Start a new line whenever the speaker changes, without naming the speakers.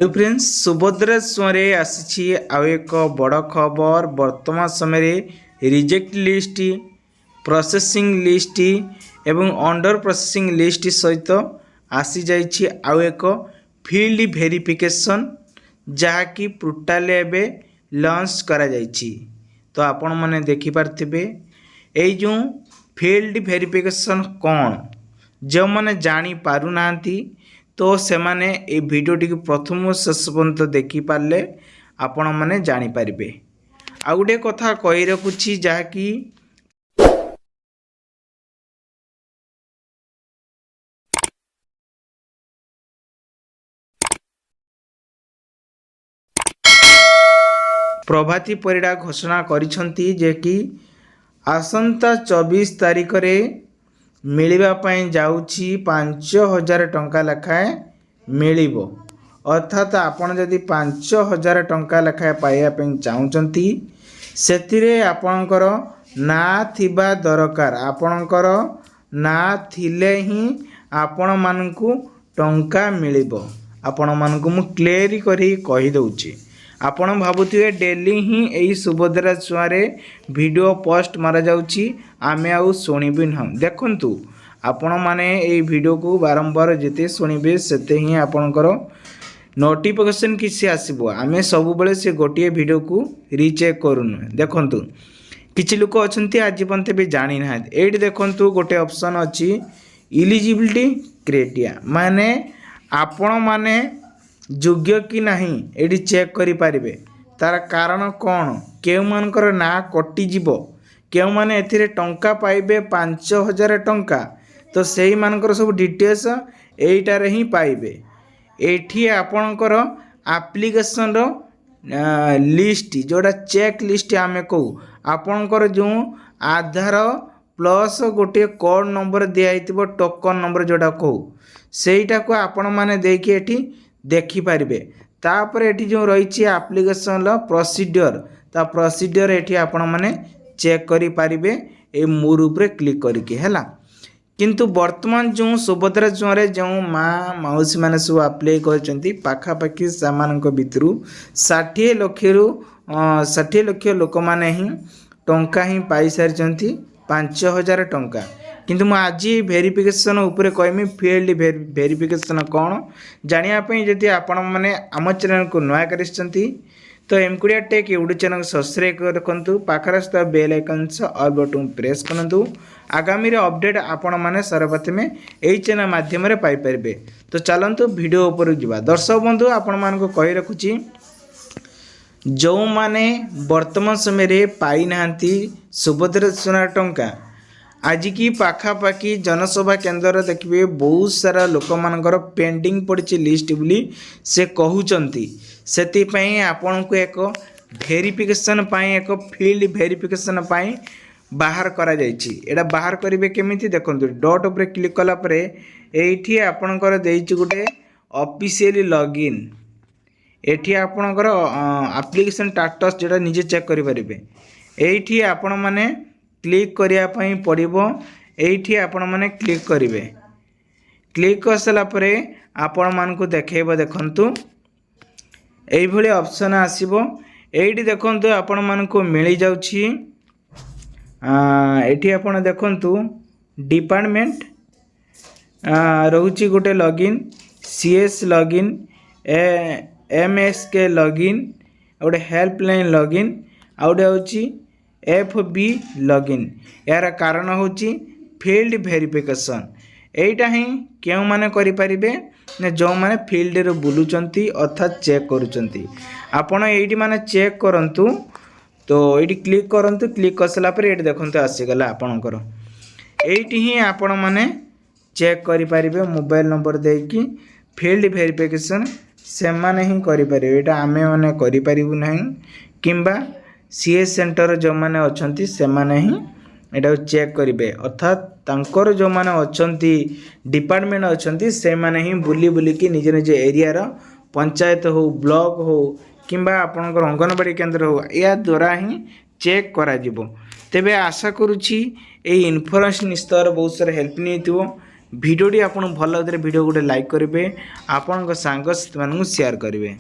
Hello friends, Subhadra सुरे आसी आउ एक बड़ खबर। वर्तमान समय रिजेक्ट लिस्ट, प्रोसेसिंग लिस्ट एवं अंडर प्रोसेसिंग लिस्ट सहित आसी जाइछि आउ एक फील्ड वेरिफिकेशन जहाँकि पोर्टाल एबे लॉन्च करा जाइछि। तो आपण माने देखि पारथिबे एई जो फील्ड वेरिफिकेशन कौन जो माने जानी पारु नांती तो से माने ए वीडियोटी को प्रथम शेष पर्यंत देखि पारले आपण माने जानी पारिबे। आ गोटे कथा कहि रखुछि जहाँकि प्रभाती परिडा घोषणा करिसंती जे कि आसंता 24 तारिख रे मिलिबा पई जाउछि 5000 टंका लेखाए मिलिबो। अर्थात आपण जदि 5000 टंका लेखाए पाइबा पई चाहुचंती सेतिरे आपणकर ना थिबा दरकार। आपणकर ना थिले ही आपण मानकु टंका मिलिबो। आपण मानकु मु क्लियर करी कहि दउछि। आपण भाबुथिबे डेली ही एई सुभद्रा छुआरे वीडियो पोस्ट मारा जाउछि आमे आउ सुनिबि न। देखंतु आपण माने एई वीडियो को बारंबार जेते सुनिबे सेते ही आपणकर नोटिफिकेशन किसी आसीबो। आमे सब बेले से गोटिए वीडियो को रीचेक करूनु। देखंतु किछि लोक अछंती आज पंते भी जानि ना। एडी देखंतु गोटे ऑप्शन अछि एलिजिबिलिटी क्राइटेरिया, माने आपण माने योग्य कि नहीं एडी चेक करि पारिबे। तार कारण कौन, केउ मानकर ना कटि जीवो, केउ माने एथिरे टंका पाइबे 5000 टंका, तो सेही मानकर सब डिटेल्स एइटारे ही पाइबे। एठी आपणकर एप्लीकेशन रो लिस्ट जोड़ा चेक लिस्ट आमे कहू, आपणकर जो आधार प्लस गोटे कोड नंबर दिया हितबो टोकन नंबर जोड़ा कहू सेटा को आपण माने देकी एठी देखि पारिबे। तापर एठी जो रहिछि एप्लीकेशन लो प्रोसीजर, ता प्रोसीजर एठी आपण माने चेक करि पारिबे ए मोर ऊपर क्लिक करके हैला। किंतु वर्तमान जो सुभद्रा जोरे जो माँ मौसी माने सब अप्लाई करचंती पाखापाखि सामानक भितरु 60 लक्ष लोक माने ही टंका ही पाई सारिचंती 5000 टंका। किंतु मु आज वेरिफिकेशन ऊपर कहमी फील्ड वेरिफिकेशन कौन जानिया पई जदि आपण माने आम चैनल को नया करिसंती तो एमकुडिया टेक यूट्यूब चैनल सब्सक्राइब करकंतु, पाखरे स्थ बेल आइकन से ऑल बटन प्रेस करंतु। आगामी रे अपडेट आपण माने सर्वप्रथमे एई चैनल माध्यम रे पाई परबे। तो चलंतु वीडियो ऊपर जिबा। दर्शक बंधु आपण मान को कहि रखुची जो माने वर्तमान समय रे पाई नांती सुभद्रा सुना टंका आज की पाखापाखि जनसभा केन्द्र देखिए बहुत सारा लोक मानकर पेंडिंग पड़ी लिस्ट बोली से कहउचंती। सेति पई आपन को एक वेरिफिकेशन पाई एक फील्ड वेरिफिकेशन पाई बाहर करा जाइछि। एडा बाहर करिवे केमिति देखंतु डॉट ऊपर क्लिक कला परे एठी आपनकर देइछि गुटे ऑफिशियली लॉगिन। एठी आपनकर एप्लीकेशन स्टेटस जेटा निजे चेक करि परिबे। एठी आपण माने क्लिक करिया पई पड़िबो। एठी आपण माने क्लिक करिवे। क्लिक कर सला परे आपण मान को देखेबो। देखंतु एई भली ऑप्शन आसीबो। एठी देखंतु आपण मान को मिली जाउछि। एठी आपण देखंतु डिपार्टमेंट रहउछि गोटे login, CS login, MSK login, गोटे हेल्पलाइन लॉगिन, आउटे होछि एफबी लॉगिन। यार कारण होछि फील्ड वेरिफिकेशन। एटा ही केउ माने करि परिबे ने जो माने फील्ड रे बुलुचंती अर्थात चेक करूचंती। आपण एठी माने चेक करंतु। तो एठी क्लिक करंतु। क्लिक करसला पर एठी देखंतु आसी गला आपणकर। एठी ही आपण माने चेक करि परिबे मोबाइल नंबर देकी फील्ड वेरिफिकेशन से माने ही करि परिबे। एटा आमे माने करि परिबु नाही, किंबा सीएस सेंटर जो माने अछंती से माने ही एटा चेक करिवे। अर्थात तांकर जो माने अछंती डिपार्टमेंट अछंती से माने ही बुली बुली की निज निज एरिया रो पंचायत हो, ब्लॉक हो, किंबा आपनकर अंगनवाड़ी केंद्र हो, या द्वारा ही चेक करा जिवो। तेबे आशा करूची ए इन्फॉर्मेशन स्तर बहुत सारा हेल्प निथिबो। भिडियोटी आपन भल लाଗୁଥିଲେ भिडियो गोटे लाइक करेंगे आपण साथी सेयार करेंगे।